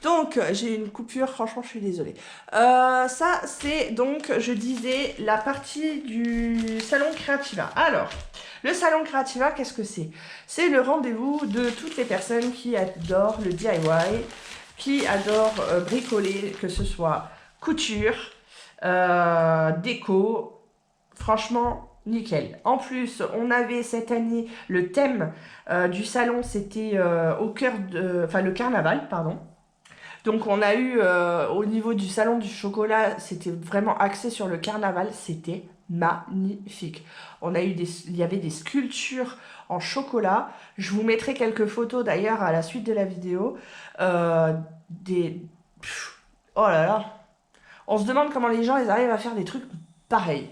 Donc, j'ai une coupure, franchement, je suis désolée. Ça, c'est donc, je disais, la partie du salon Creativa. Alors, le salon Creativa, qu'est-ce que c'est? C'est le rendez-vous de toutes les personnes qui adorent le DIY, qui adorent bricoler, que ce soit couture, déco, franchement, nickel. En plus, on avait cette année, le thème du salon, c'était au cœur de... Enfin, le carnaval, pardon. Donc on a eu au niveau du salon du chocolat, c'était vraiment axé sur le carnaval, c'était magnifique. Il y avait des sculptures en chocolat. Je vous mettrai quelques photos d'ailleurs à la suite de la vidéo. Euh, des... Oh là là. On se demande comment les gens ils arrivent à faire des trucs pareils.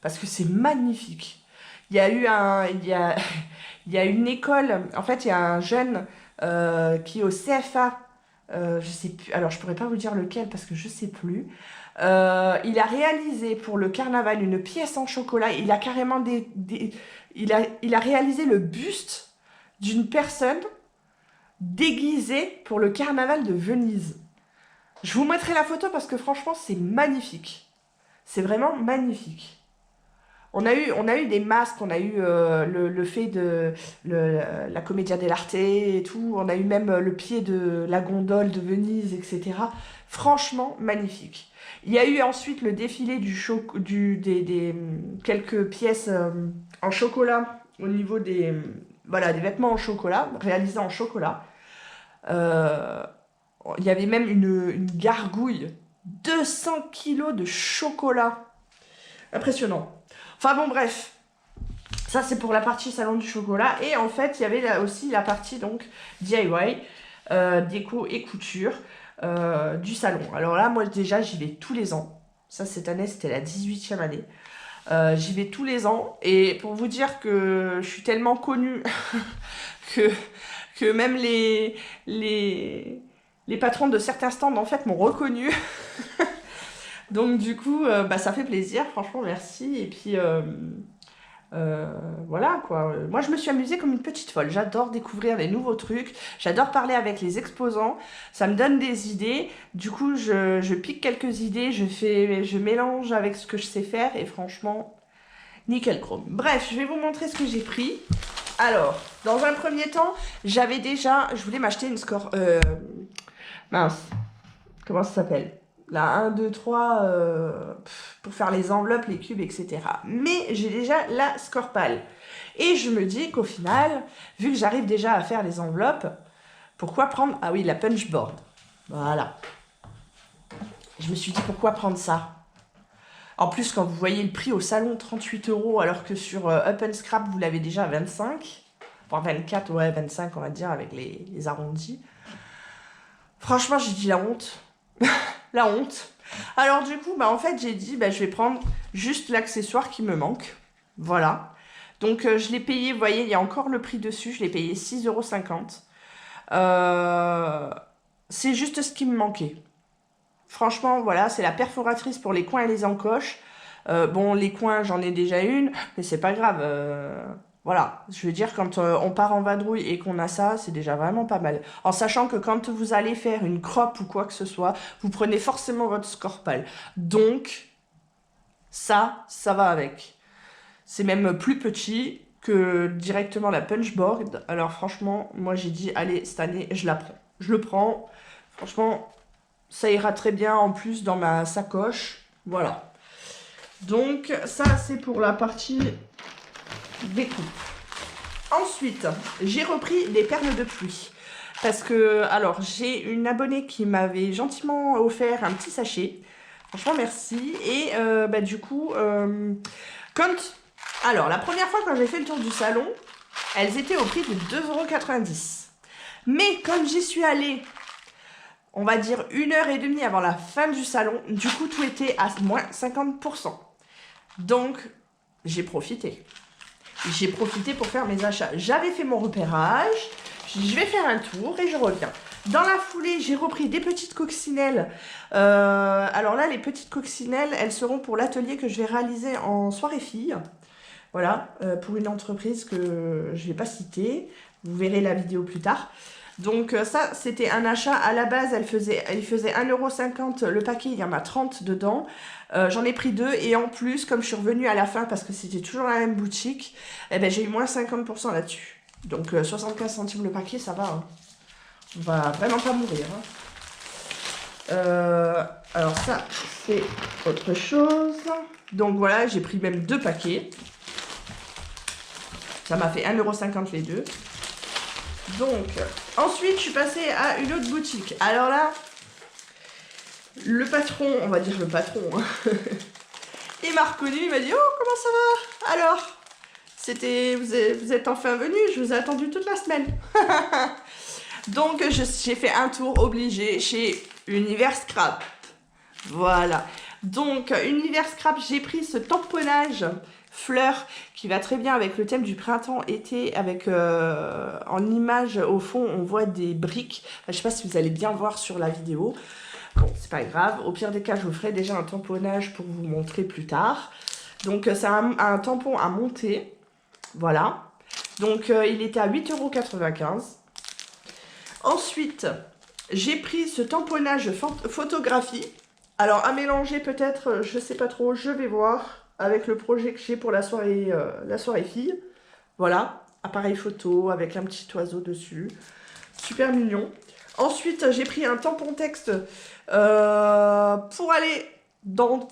Parce que c'est magnifique. Il y a eu un... Il y a une école, en fait il y a un jeune qui est au CFA. Je sais plus, alors je pourrais pas vous dire lequel parce que je sais plus. Il a réalisé pour le carnaval une pièce en chocolat. Il a carrément il a réalisé le buste d'une personne déguisée pour le carnaval de Venise. Je vous mettrai la photo parce que franchement c'est magnifique. C'est vraiment magnifique. On a eu des masques, on a eu le fait de la Commedia dell'arte et tout, on a eu même le pied de la gondole de Venise, etc. Franchement, magnifique. Il y a eu ensuite le défilé des quelques pièces en chocolat au niveau des, voilà, des vêtements en chocolat, réalisés en chocolat. Euh, il y avait même une gargouille, 200 kilos de chocolat. Impressionnant. Enfin bon, bref, ça c'est pour la partie salon du chocolat. Et en fait, il y avait là aussi la partie donc DIY, déco et couture du salon. Alors là, moi déjà, j'y vais tous les ans. Ça, cette année, c'était la 18e année. J'y vais tous les ans. Et pour vous dire que je suis tellement connue que, que même les patrons de certains stands, en fait, m'ont reconnue. Donc du coup, bah, ça fait plaisir, franchement, merci. Et puis, voilà quoi. Moi, je me suis amusée comme une petite folle. J'adore découvrir des nouveaux trucs. J'adore parler avec les exposants. Ça me donne des idées. Du coup, je pique quelques idées. Je mélange avec ce que je sais faire. Et franchement, nickel chrome. Bref, je vais vous montrer ce que j'ai pris. Alors, dans un premier temps, je voulais m'acheter une score... mince, comment ça s'appelle? La 1, 2, 3, pour faire les enveloppes, les cubes, etc. Mais j'ai déjà la Scorpal. Et je me dis qu'au final, vu que j'arrive déjà à faire les enveloppes, pourquoi prendre... Ah oui, la punchboard. Voilà. Je me suis dit, pourquoi prendre ça? En plus, quand vous voyez le prix au salon, 38 €, alors que sur Up and Scrap, vous l'avez déjà à 25. Enfin, 24, ouais, 25, on va dire, avec les arrondis. Franchement, j'ai dit la honte. La honte. Alors du coup, bah en fait, j'ai dit, bah je vais prendre juste l'accessoire qui me manque. Voilà. Donc je l'ai payé, vous voyez, il y a encore le prix dessus, je l'ai payé 6,50 €. C'est juste ce qui me manquait. Franchement, voilà, c'est la perforatrice pour les coins et les encoches. Bon, les coins, j'en ai déjà une, mais c'est pas grave. Voilà, je veux dire, quand on part en vadrouille et qu'on a ça, c'est déjà vraiment pas mal. En sachant que quand vous allez faire une crop ou quoi que ce soit, vous prenez forcément votre Scorpal. Donc, ça va avec. C'est même plus petit que directement la punchboard. Alors franchement, moi j'ai dit, allez, cette année, je la prends. Je le prends. Franchement, ça ira très bien en plus dans ma sacoche. Voilà. Donc, ça, c'est pour la partie découpe. Ensuite, j'ai repris les perles de pluie. Parce que, alors, j'ai une abonnée qui m'avait gentiment offert un petit sachet. Franchement, merci. Et bah, du coup, alors, la première fois quand j'ai fait le tour du salon, elles étaient au prix de 2,90 €. Mais comme j'y suis allée, on va dire 1h30 avant la fin du salon, du coup, tout était à moins 50%. Donc, j'ai profité. J'ai profité pour faire mes achats. J'avais fait mon repérage. Je vais faire un tour et je reviens. Dans la foulée, j'ai repris des petites coccinelles. Alors là, les petites coccinelles, elles seront pour l'atelier que je vais réaliser en soirée fille. Voilà, pour une entreprise que je ne vais pas citer. Vous verrez la vidéo plus tard. Donc ça, c'était un achat. À la base, il faisait 1,50 € le paquet. Il y en a 30 dedans. J'en ai pris 2. Et en plus, comme je suis revenue à la fin, parce que c'était toujours la même boutique, eh ben, j'ai eu moins 50% là-dessus. Donc 75 centimes le paquet, ça va. Hein. On va vraiment pas mourir. Hein. Alors ça, c'est autre chose. Donc voilà, j'ai pris même 2 paquets. Ça m'a fait 1,50 € les deux. Donc, ensuite, je suis passée à une autre boutique. Alors là, le patron, on va dire le patron, hein, il m'a reconnu, il m'a dit « Oh, comment ça va? Alors, vous êtes enfin venu, je vous ai attendu toute la semaine. » Donc, j'ai fait un tour obligé chez Univers Scrap. Voilà. Donc, Univers Scrap, j'ai pris ce tamponnage fleurs qui va très bien avec le thème du printemps-été, avec en image au fond on voit des briques. Enfin, je sais pas si vous allez bien voir sur la vidéo. Bon, c'est pas grave. Au pire des cas, je vous ferai déjà un tamponnage pour vous montrer plus tard. Donc, c'est un tampon à monter. Voilà. Donc, il était à 8,95 €. Ensuite, j'ai pris ce tamponnage photographie. Alors, à mélanger peut-être, je sais pas trop, je vais voir avec le projet que j'ai pour la soirée fille. Voilà, appareil photo avec un petit oiseau dessus. Super mignon. Ensuite, j'ai pris un tampon texte pour aller dans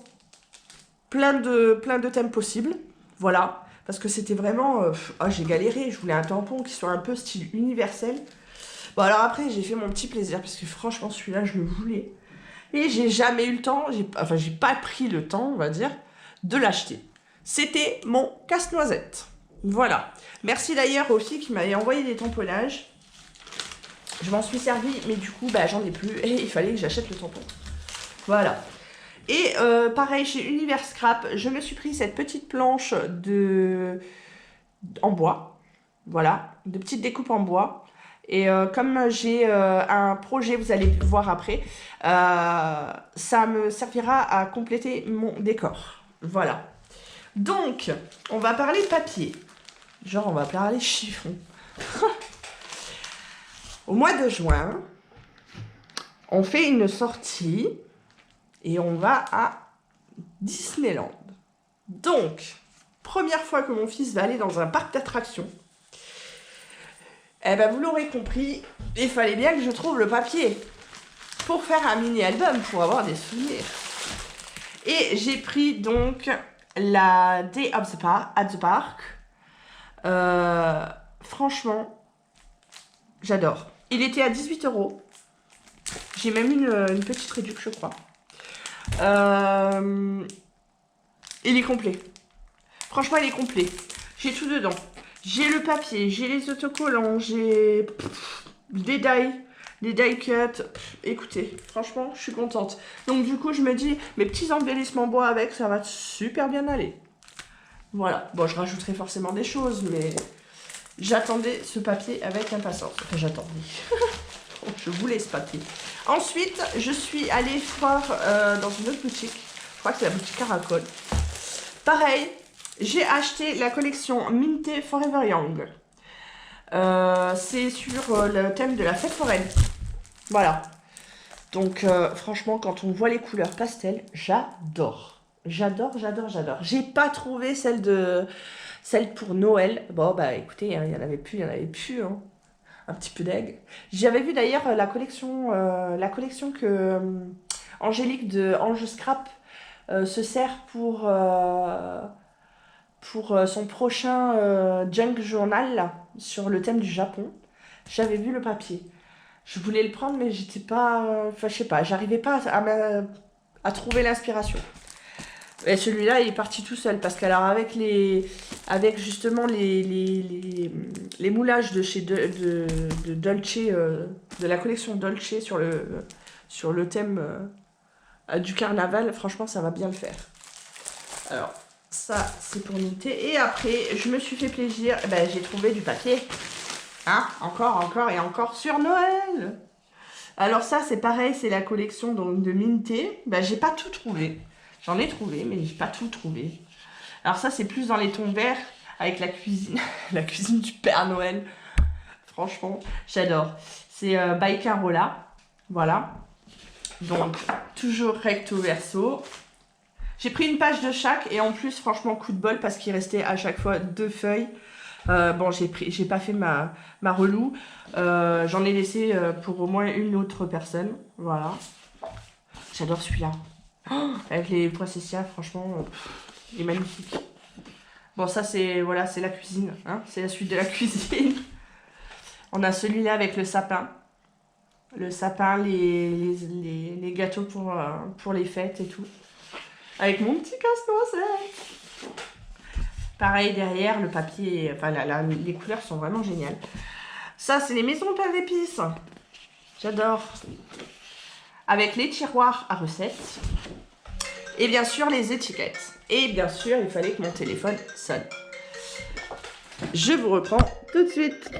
plein de thèmes possibles. Voilà, parce que c'était vraiment... j'ai galéré, je voulais un tampon qui soit un peu style universel. Bon, alors après, j'ai fait mon petit plaisir, parce que franchement, celui-là, je le voulais. Et j'ai jamais eu le temps, j'ai pas pris le temps, on va dire, de l'acheter. C'était mon casse-noisette. Voilà. Merci d'ailleurs aux filles qui m'avaient envoyé des tamponnages. Je m'en suis servi, mais du coup, bah, j'en ai plus et il fallait que j'achète le tampon. Voilà. Et pareil, chez Univers Scrap, je me suis pris cette petite planche en bois. Voilà, de petites découpes en bois. Et comme j'ai un projet, vous allez voir après, ça me servira à compléter mon décor. Voilà. Donc, on va parler papier. Genre, on va parler chiffon. Au mois de juin, on fait une sortie et on va à Disneyland. Donc, première fois que mon fils va aller dans un parc d'attractions, eh ben, vous l'aurez compris, il fallait bien que je trouve le papier pour faire un mini-album, pour avoir des souvenirs. Et j'ai pris donc la Day at the Park. Franchement, j'adore. Il était à 18 €. J'ai même une petite réduction, je crois. Il est complet. Franchement, il est complet. J'ai tout dedans. J'ai le papier, j'ai les autocollants, j'ai des die cut. Écoutez, franchement, je suis contente. Donc du coup, je me dis, mes petits embellissements bois avec, ça va super bien aller. Voilà. Bon, je rajouterai forcément des choses, mais j'attendais ce papier avec impatience. Enfin, j'attendais. Je voulais ce papier. Ensuite, je suis allée voir dans une autre boutique. Je crois que c'est la boutique Caracol. Pareil, j'ai acheté la collection Minté Forever Young. C'est sur le thème de la fête foraine. Voilà. Donc, franchement, quand on voit les couleurs pastel, j'adore. J'adore. J'ai pas trouvé celle pour Noël. Bon, bah écoutez, il y en avait plus, hein. Un petit peu d'aigle. J'avais vu d'ailleurs la collection que Angélique de Ange Scrap se sert pour son prochain junk journal là, sur le thème du Japon. J'avais vu le papier. Je voulais le prendre, mais j'étais pas... Enfin, je sais pas, j'arrivais pas à trouver l'inspiration. Et celui-là, il est parti tout seul, parce qu'alors avec justement les moulages de chez de Dolce, de la collection Dolce sur le thème du carnaval, franchement, ça va bien le faire. Alors, ça, c'est pour noter. Et après, je me suis fait plaisir, ben, j'ai trouvé du papier. Hein, encore et encore sur Noël. Alors ça, c'est pareil, c'est la collection donc, de Minté. Ben, j'ai pas tout trouvé. J'en ai trouvé, mais j'ai pas tout trouvé. Alors ça, c'est plus dans les tons verts, avec la cuisine, la cuisine du Père Noël. Franchement, j'adore. C'est by Carola. Voilà. Donc, toujours recto verso. J'ai pris une page de chaque et en plus, franchement, coup de bol parce qu'il restait à chaque fois 2 feuilles. Bon, j'ai pas fait ma relou. J'en ai laissé pour au moins une autre personne. Voilà. J'adore celui-là. Oh, avec les poinsettias, franchement, il est magnifique. Bon, ça, c'est voilà, c'est la cuisine. Hein, c'est la suite de la cuisine. On a celui-là avec le sapin. Le sapin, les gâteaux pour les fêtes et tout. Avec mon petit casse-noisette. Pareil derrière, le papier, enfin les couleurs sont vraiment géniales. Ça, c'est les maisons pain d'épices. J'adore. Avec les tiroirs à recettes. Et bien sûr, les étiquettes. Et bien sûr, il fallait que mon téléphone sonne. Je vous reprends tout de suite.